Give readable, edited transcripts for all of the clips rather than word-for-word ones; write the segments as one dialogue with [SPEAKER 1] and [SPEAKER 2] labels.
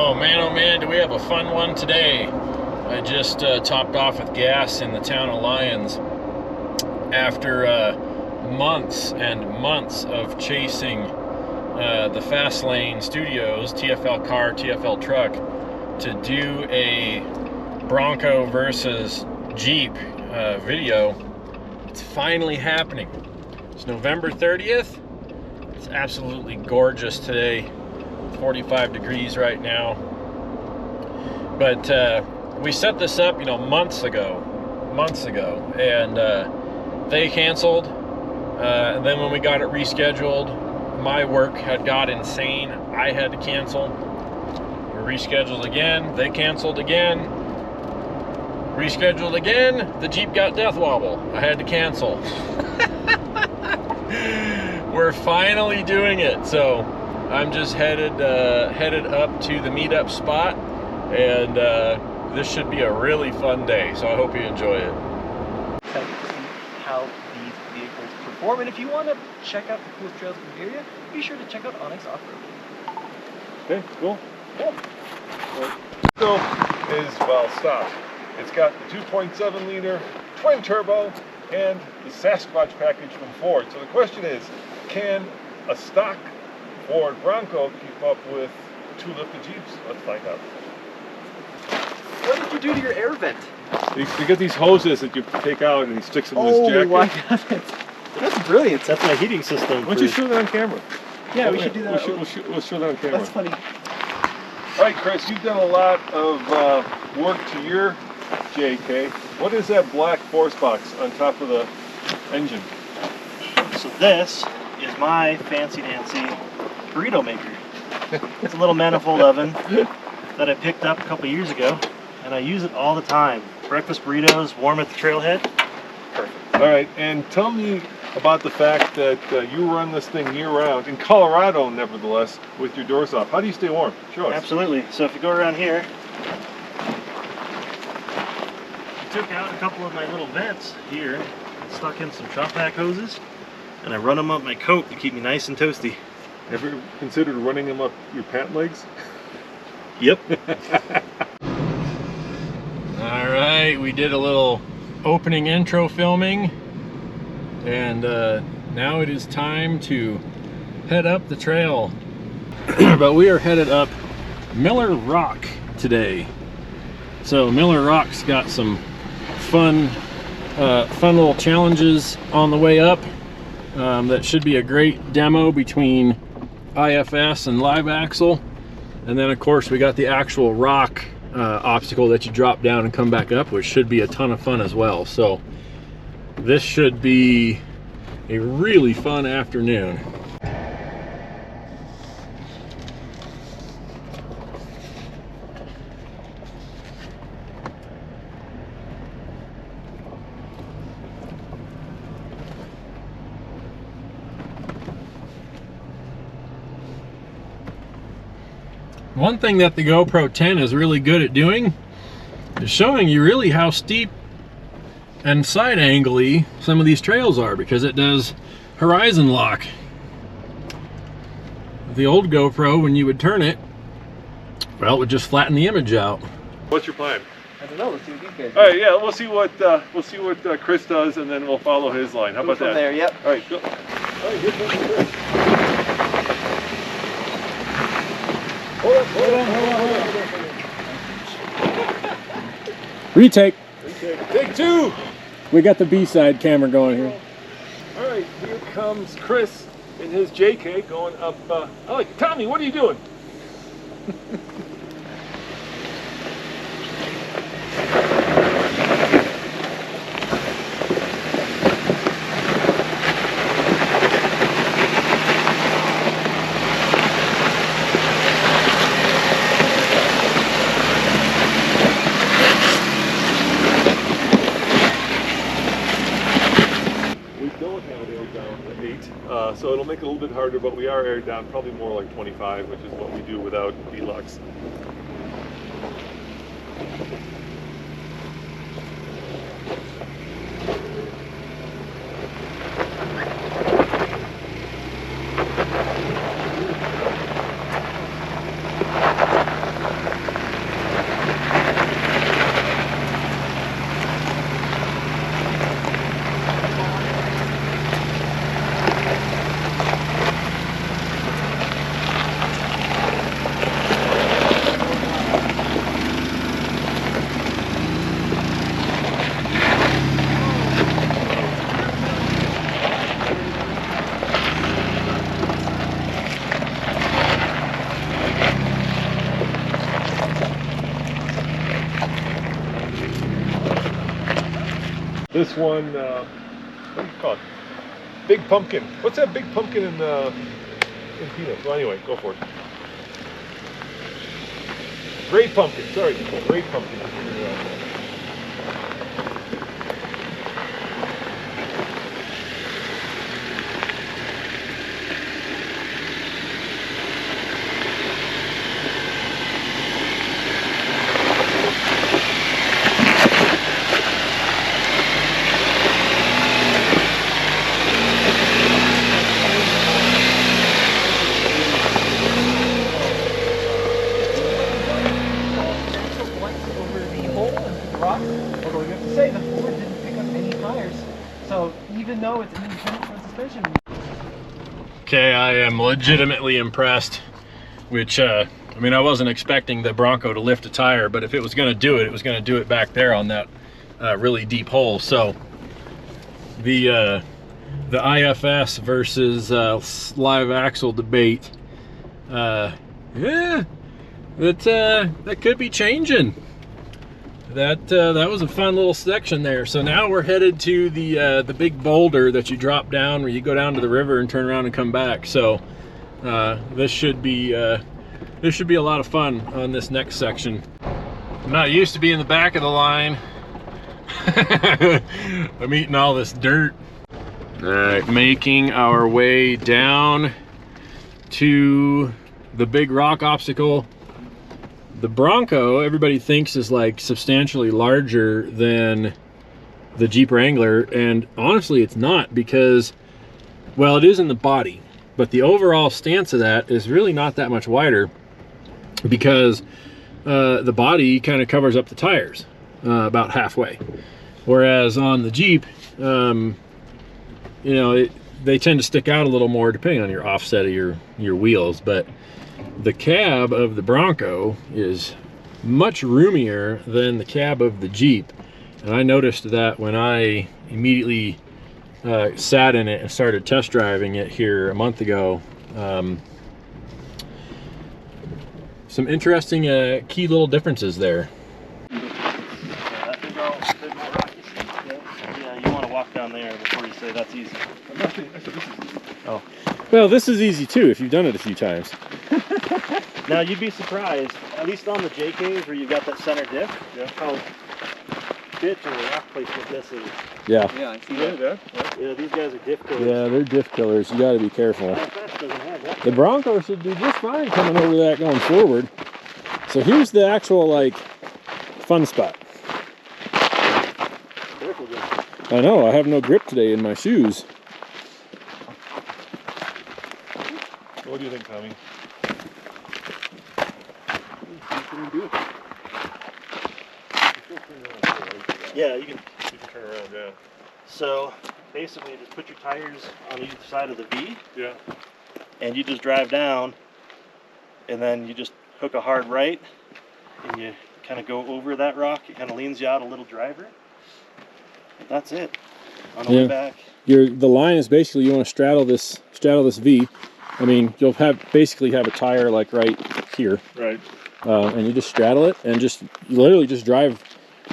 [SPEAKER 1] Oh man, do we have a fun one today. I just topped off with gas in the town of Lyons after months and months of chasing the Fast Lane Studios, TFL car, TFL truck, to do a Bronco versus Jeep video. It's finally happening. It's November 30th. It's absolutely gorgeous today. 45 degrees right now. But we set this up, months ago, and they canceled. And then when we got it rescheduled, my work had got insane. I had to cancel. We rescheduled again. They canceled again. Rescheduled again. The Jeep got death wobble. I had to cancel. We're finally doing it. So I'm just headed up to the meetup spot, and this should be a really fun day. So I hope you enjoy it.
[SPEAKER 2] Excited to see how these vehicles perform, and if you want to check out the coolest trails in the area, be sure to check out Onyx Off-Road.
[SPEAKER 3] Okay, cool. So is well stocked. It's got the 2.7 liter twin turbo and the Sasquatch package from Ford. So the question is, can a stock Ford Bronco keep up with two lifted Jeeps? Let's find out.
[SPEAKER 2] What did you do to your air vent?
[SPEAKER 3] You get these hoses that you take out and he sticks them in his jacket.
[SPEAKER 2] Oh my god, that's brilliant.
[SPEAKER 4] That's my heating system.
[SPEAKER 3] Why don't you show that on camera?
[SPEAKER 2] Yeah, we should do that.
[SPEAKER 3] We'll show that on camera.
[SPEAKER 2] That's funny.
[SPEAKER 3] All right, Chris, you've done a lot of work to your JK. What is that black force box on top of the engine?
[SPEAKER 4] So this is my fancy-dancy burrito maker. It's a little manifold oven that I picked up a couple years ago, and I use it all the time. Breakfast burritos, warm at the trailhead. Perfect.
[SPEAKER 3] All right, and tell me about the fact that you run this thing year-round, in Colorado nevertheless, with your doors off. How do you stay warm? Show us.
[SPEAKER 4] Absolutely. So if you go around here, I took out a couple of my little vents here, stuck in some shop vac hoses, and I run them up my coat to keep me nice and toasty.
[SPEAKER 3] Ever considered running them up your pant legs?
[SPEAKER 4] Yep.
[SPEAKER 1] All right, we did a little opening intro filming, and now it is time to head up the trail. But we are headed up Miller Rock today. So Miller Rock's got some fun little challenges on the way up. That should be a great demo between IFS and live axle. And then of course we got the actual rock obstacle that you drop down and come back up, which should be a ton of fun as well. So this should be a really fun afternoon. One thing that the GoPro 10 is really good at doing is showing you really how steep and side angle-y some of these trails are, because it does horizon lock. The old GoPro, when you would turn it, well, it would just flatten the image out.
[SPEAKER 3] What's your plan?
[SPEAKER 2] I don't know. Let's see what these guys do.
[SPEAKER 3] All right, yeah, we'll see what Chris does, and then we'll follow his line. How about that?
[SPEAKER 2] From there, yep.
[SPEAKER 3] All right, go. All right, here's Chris. Hold on.
[SPEAKER 1] Retake.
[SPEAKER 3] Take two.
[SPEAKER 1] We got the B-side camera going here.
[SPEAKER 3] All right, here comes Chris in his JK going up. Tommy, what are you doing? So it'll make it a little bit harder, but we are aired down probably more like 25, which is what we do without V-Lux. This one, what do you call it? Big pumpkin. What's that big pumpkin in peanuts? Well, anyway, go for it. Great pumpkin. Sorry, great pumpkin.
[SPEAKER 2] Although you have to say the Ford didn't pick up any tires, so even though it's an independent front suspension.
[SPEAKER 1] Okay, I am legitimately impressed, which I mean, I wasn't expecting the Bronco to lift a tire, but if it was going to do it, it was going to do it back there on that really deep hole. So the IFS versus live axle debate, yeah, that could be changing. That was a fun little section there. So now we're headed to the big boulder that you drop down, where you go down to the river and turn around and come back. So this should be a lot of fun on this next section. I'm not used to being in the back of the line. I'm eating all this dirt. All right, making our way down to the big rock obstacle. The Bronco, everybody thinks, is like substantially larger than the Jeep Wrangler, and honestly it's not, because, well, it is in the body, but the overall stance of that is really not that much wider, because the body kind of covers up the tires about halfway, whereas on the Jeep, you know, they tend to stick out a little more depending on your offset of your wheels. But the cab of the Bronco is much roomier than the cab of the Jeep, and I noticed that when I immediately sat in it and started test driving it here a month ago. Some interesting key little differences there.
[SPEAKER 4] Yeah, you want to walk down there before you say that's easy.
[SPEAKER 1] Oh, well, this is easy too if you've done it a few times.
[SPEAKER 4] Now you'd be surprised, at least on the JKs where you've got that center diff, how bitch of a rock placement this is.
[SPEAKER 1] Yeah.
[SPEAKER 2] Yeah, I see that.
[SPEAKER 4] Yeah, these guys are diff killers.
[SPEAKER 1] Yeah, they're diff killers. You got to be careful. The Bronco should do just fine coming over that going forward. So here's the actual, like, fun spot. I know, I have no grip today in my shoes.
[SPEAKER 3] What do you think, Tommy?
[SPEAKER 4] Yeah, you can
[SPEAKER 3] turn around, yeah.
[SPEAKER 4] So basically, just put your tires on either side of the V.
[SPEAKER 3] Yeah.
[SPEAKER 4] And you just drive down, and then you just hook a hard right, and you kind of go over that rock. It kind of leans you out a little driver. That's it. On the way back.
[SPEAKER 1] The line is basically, you want to straddle this V. I mean, you'll basically have a tire like right here.
[SPEAKER 3] Right.
[SPEAKER 1] And you just straddle it and just literally just drive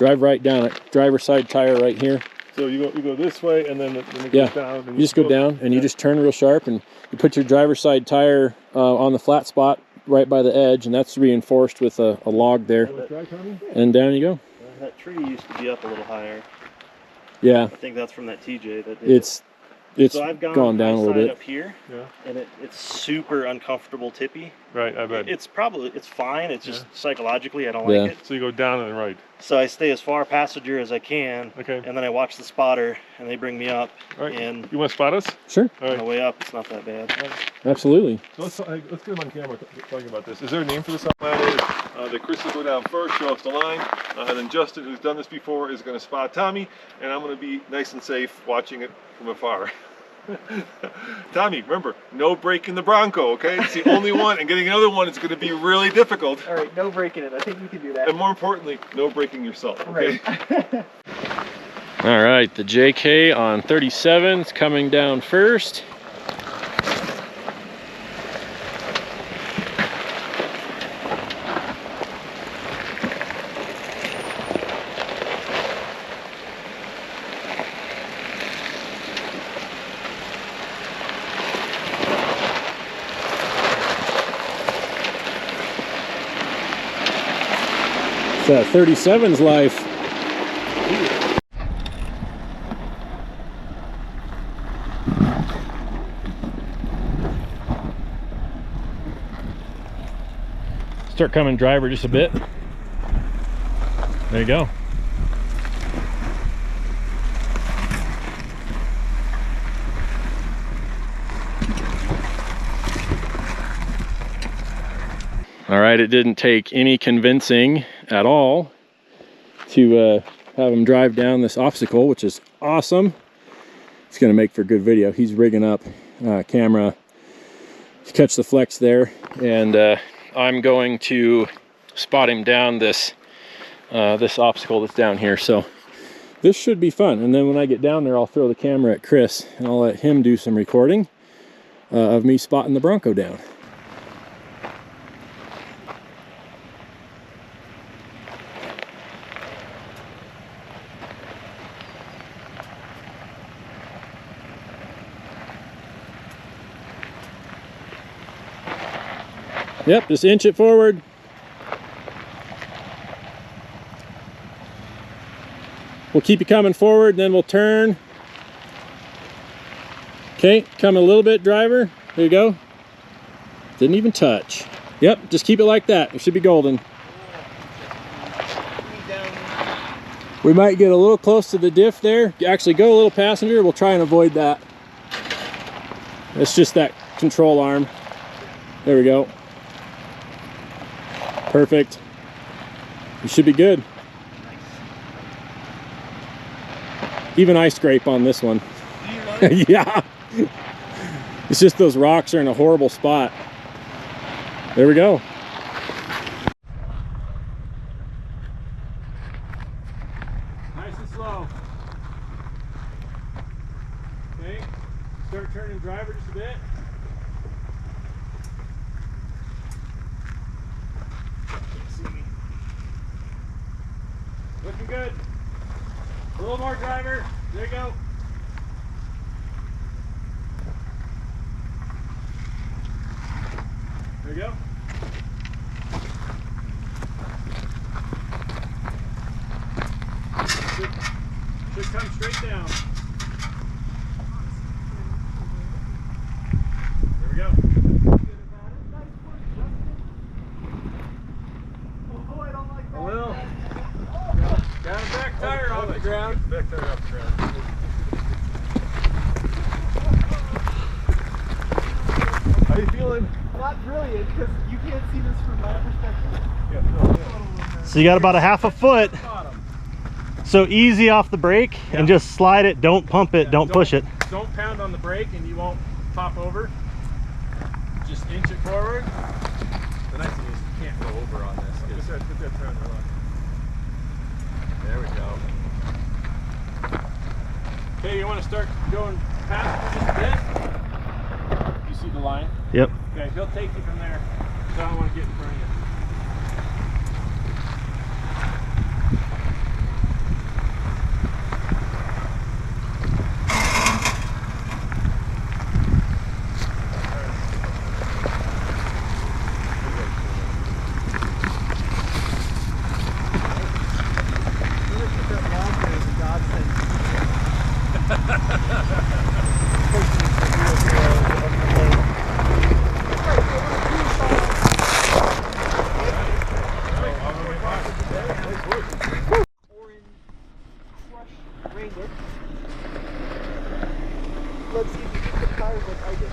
[SPEAKER 1] right down it. Driver's side tire right here.
[SPEAKER 3] So you go this way, and then it goes down. And
[SPEAKER 1] you just go down, and you just turn real sharp, and you put your driver's side tire on the flat spot right by the edge, and that's reinforced with a log there. And down you go.
[SPEAKER 4] That tree used to be up a little higher.
[SPEAKER 1] Yeah.
[SPEAKER 4] I think that's from that TJ that did
[SPEAKER 1] It's
[SPEAKER 4] so I've
[SPEAKER 1] gone down a little bit
[SPEAKER 4] up here, and it's super uncomfortable tippy.
[SPEAKER 3] Right, I bet.
[SPEAKER 4] It's fine. It's just psychologically I don't like it.
[SPEAKER 3] So you go down and right.
[SPEAKER 4] So I stay as far passenger as I can.
[SPEAKER 3] Okay.
[SPEAKER 4] And then I watch the spotter, and they bring me up.
[SPEAKER 3] All right.
[SPEAKER 4] And
[SPEAKER 3] you want to spot us?
[SPEAKER 1] Sure.
[SPEAKER 3] All right.
[SPEAKER 4] On the way up, it's not that bad.
[SPEAKER 1] Absolutely.
[SPEAKER 3] So let's get him on camera talking about this. Is there a name for this? That is that Chris will go down first, show us the line, and then Justin, who's done this before, is going to spot Tommy, and I'm going to be nice and safe watching it from afar. Tommy, remember, no braking the Bronco, okay? It's the only one, and getting another one is going to be really difficult.
[SPEAKER 2] All right, no braking it. I think you can do that.
[SPEAKER 3] And more importantly, no braking yourself, okay?
[SPEAKER 2] Right.
[SPEAKER 1] All right, the JK on 37 is coming down first. It's 37's life. Start coming driver just a bit. There you go. All right, it didn't take any convincing at all to have him drive down this obstacle, which is awesome. It's gonna make for a good video. He's rigging up camera to catch the flex there, and I'm going to spot him down this this obstacle that's down here. So this should be fun. And then when I get down there, I'll throw the camera at Chris and I'll let him do some recording of me spotting the Bronco down. Yep, just inch it forward. We'll keep you coming forward, then we'll turn. Okay, come a little bit, driver. There you go. Didn't even touch. Yep, just keep it like that. It should be golden. We might get a little close to the diff there. Actually, go a little passenger. We'll try and avoid that. It's just that control arm. There we go. Perfect. You should be good. Even I scrape on this one. Yeah. It's just those rocks are in a horrible spot. There we go. Nice and slow. Okay. Start turning driver just a bit. Looking good. A little more, driver. There you go. There you go. Should come straight down. There we go. A little. Got a back tire off the ground. Back tire off the ground. How you feeling?
[SPEAKER 2] Not brilliant, because you can't see this from my perspective.
[SPEAKER 3] Yeah,
[SPEAKER 4] So you got about a half a foot. So easy off the brake, and just slide it. Don't pump it. Don't push it.
[SPEAKER 1] Don't pound on the brake and you won't pop over. Just inch it forward. The nice thing is you can't go over on this.
[SPEAKER 3] Put that turn on.
[SPEAKER 1] There we go. Okay, you want to start going past just a bit? You see the line?
[SPEAKER 4] Yep.
[SPEAKER 1] Okay, he'll take you from there. So I don't want to get in front of you.
[SPEAKER 2] Wranger. Let's see if you can put tires like I did.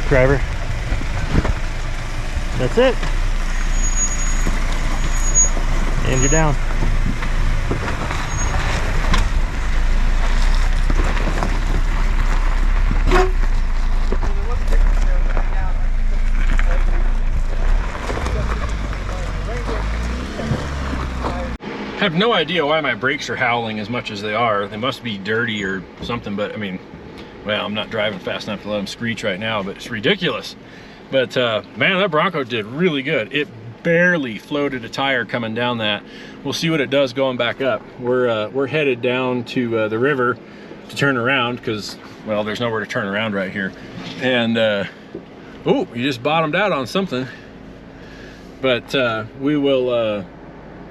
[SPEAKER 4] Driver. That's it. And you're down.
[SPEAKER 1] I have no idea why my brakes are howling as much as they are. They must be dirty or something, but I mean, Well, I'm not driving fast enough to let them screech right now, but it's ridiculous. But man, that Bronco did really good. It barely floated a tire coming down that. We'll see what it does going back up. We're headed down to the river to turn around because, well, there's nowhere to turn around right here. And oh, you just bottomed out on something. But we'll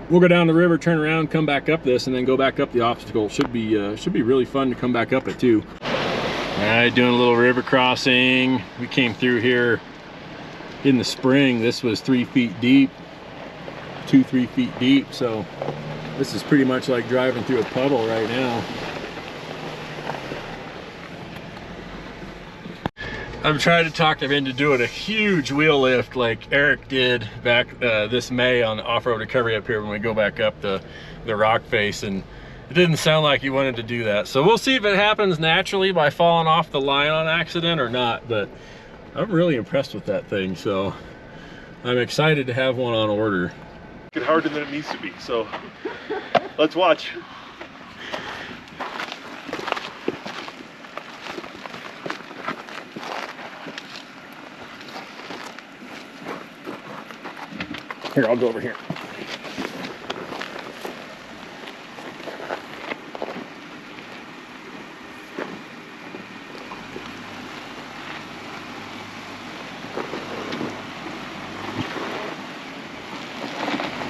[SPEAKER 1] go down the river, turn around, come back up this, and then go back up the obstacle. Should be really fun to come back up it too. All right, doing a little river crossing. We came through here in the spring. This was 3 feet deep, 3 feet deep. So this is pretty much like driving through a puddle right now. I'm trying to talk them into doing a huge wheel lift like Eric did back this May on the off-road recovery up here when we go back up the rock face, and it didn't sound like he wanted to do that. So we'll see if it happens naturally by falling off the line on accident or not, but I'm really impressed with that thing, so I'm excited to have one on order.
[SPEAKER 3] Get harder than it needs to be, so let's watch.
[SPEAKER 1] Here, I'll go over here.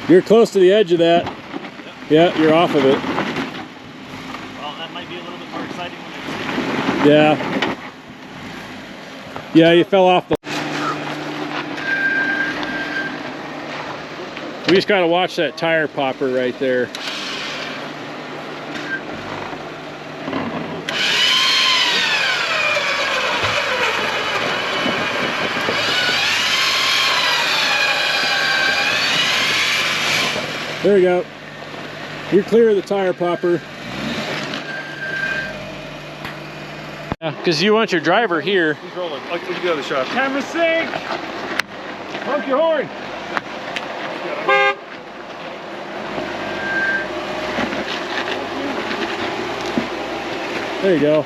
[SPEAKER 1] You're close to the edge of that. Yeah, you're off of it.
[SPEAKER 4] Well, that might be a little bit more exciting when it's...
[SPEAKER 1] Yeah. Yeah, you fell off the... We just gotta watch that tire popper right there. There you go. You're clear of the tire popper. Yeah, because you want your driver here.
[SPEAKER 3] He's rolling. Let's get the other shot. Camera sync! Honk your horn!
[SPEAKER 1] There you go.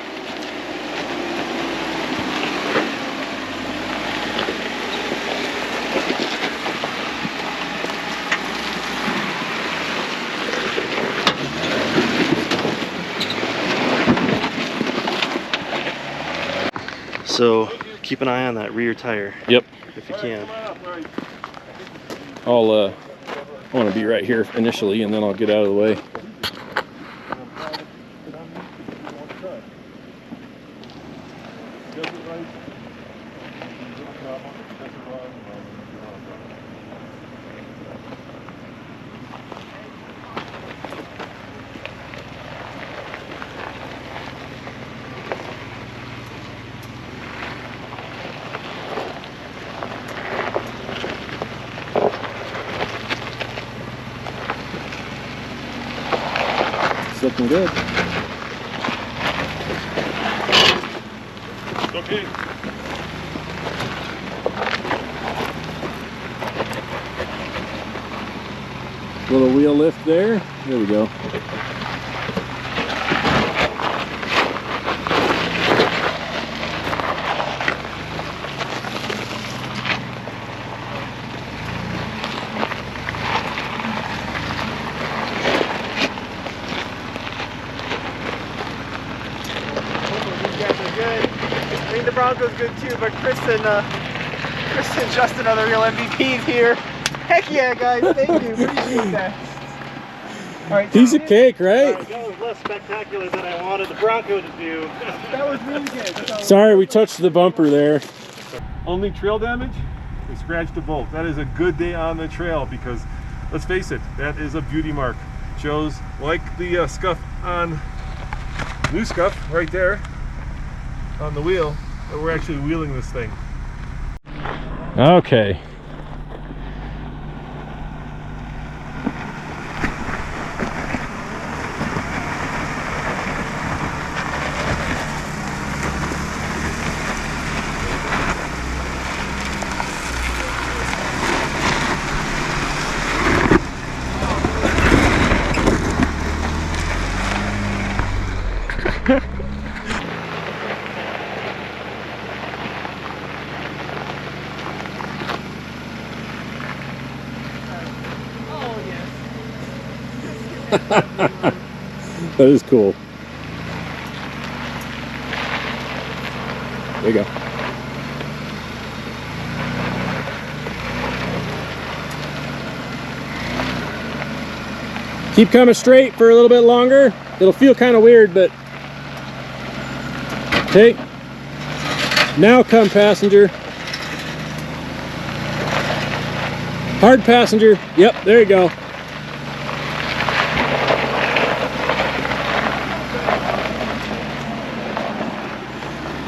[SPEAKER 4] So keep an eye on that rear tire.
[SPEAKER 1] Yep.
[SPEAKER 4] If you can.
[SPEAKER 1] I want to be right here initially, and then I'll get out of the way. Looking good.
[SPEAKER 3] Okay.
[SPEAKER 1] Little wheel lift there. There we go.
[SPEAKER 2] The Bronco's good too, but Chris and Justin are the real MVPs here. Heck yeah, guys! Thank you. Appreciate that. All right,
[SPEAKER 1] Piece of cake, right?
[SPEAKER 4] That was less spectacular than I wanted the Bronco to do.
[SPEAKER 2] That was really good. So,
[SPEAKER 1] Sorry, we touched the bumper there.
[SPEAKER 3] Only trail damage? We scratched a bolt. That is a good day on the trail because, let's face it, that is a beauty mark. Shows like the scuff on, new scuff right there on the wheel, that we're actually wheeling this thing.
[SPEAKER 1] Okay. That is cool. There you go. Keep coming straight for a little bit longer. It'll feel kind of weird, but okay. Now come, passenger. Hard passenger. Yep, there you go.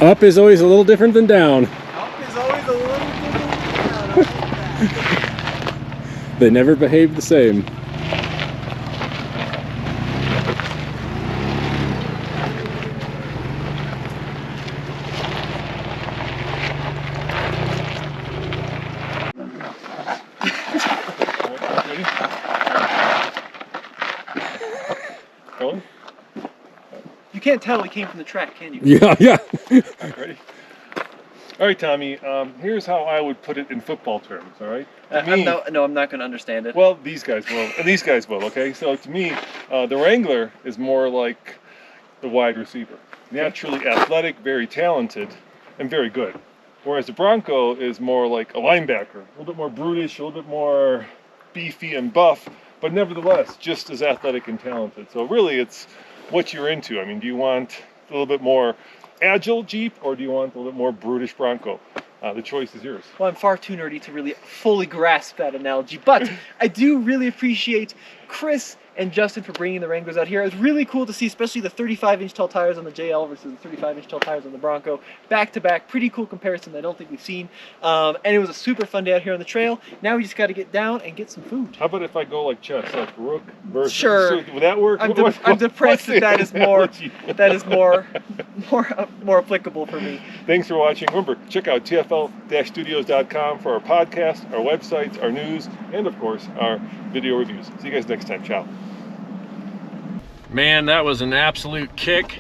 [SPEAKER 1] Up is always a little different than down.
[SPEAKER 2] Up is always a little different than down.
[SPEAKER 1] They never behave the same.
[SPEAKER 3] Going?
[SPEAKER 2] You can't tell it came from the track, can you?
[SPEAKER 1] Yeah.
[SPEAKER 3] Ready? All right, Tommy. Here's how I would put it in football terms. All right.
[SPEAKER 2] I'm not going to understand it.
[SPEAKER 3] Well, these guys will, and these guys will. Okay. So to me, the Wrangler is more like the wide receiver, naturally athletic, very talented, and very good. Whereas the Bronco is more like a linebacker, a little bit more brutish, a little bit more beefy and buff, but nevertheless just as athletic and talented. So really, it's what you're into. I mean, do you want a little bit more agile Jeep, or do you want a little bit more brutish Bronco? The choice is yours.
[SPEAKER 2] Well, I'm far too nerdy to really fully grasp that analogy, but I do really appreciate Chris and Justin for bringing the Wranglers out here. It was really cool to see, especially the 35-inch tall tires on the JL versus the 35-inch tall tires on the Bronco. Back to back, pretty cool comparison that I don't think we've seen. And it was a super fun day out here on the trail. Now we just got to get down and get some food.
[SPEAKER 3] How about if I go like chess, like Rook versus?
[SPEAKER 2] Sure.
[SPEAKER 3] Would that work?
[SPEAKER 2] I'm depressed that is more applicable for me.
[SPEAKER 3] Thanks for watching. Remember, check out TFL-studios.com for our podcast, our websites, our news, and of course, our video reviews. See you guys next time. Ciao.
[SPEAKER 1] Man, that was an absolute kick.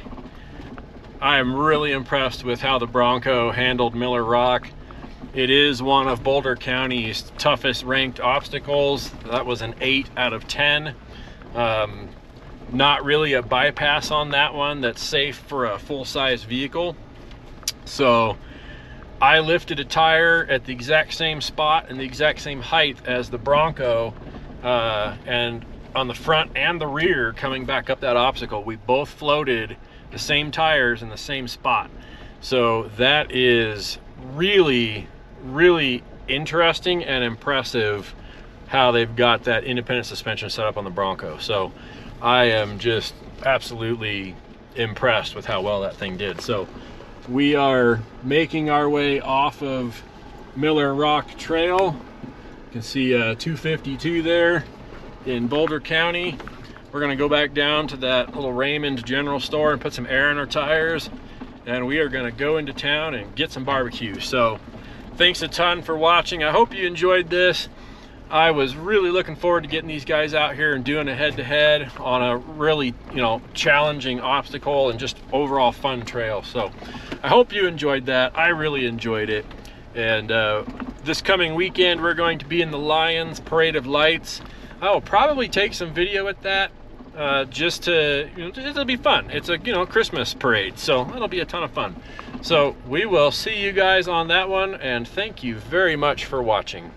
[SPEAKER 1] I am really impressed with how the Bronco handled Miller Rock. It is one of Boulder County's toughest ranked obstacles. That was an 8 out of 10. Not really a bypass on that one that's safe for a full-size vehicle. So I lifted a tire at the exact same spot and the exact same height as the Bronco, and on the front and the rear coming back up that obstacle, we both floated the same tires in the same spot. So that is really, really interesting and impressive how they've got that independent suspension set up on the Bronco. So I am just absolutely impressed with how well that thing did. So we are making our way off of Miller Rock Trail. You can see 252 there in Boulder County. We're gonna go back down to that little Raymond general store and put some air in our tires, and we are gonna go into town and get some barbecue. So thanks a ton for watching. I hope you enjoyed this. I was really looking forward to getting these guys out here and doing a head-to-head on a really, challenging obstacle and just overall fun trail. So I hope you enjoyed that. I really enjoyed it. And this coming weekend, we're going to be in the Lions Parade of Lights. I will probably take some video at that, just to, it'll be fun. It's a, Christmas parade, so it'll be a ton of fun. So we will see you guys on that one, and thank you very much for watching.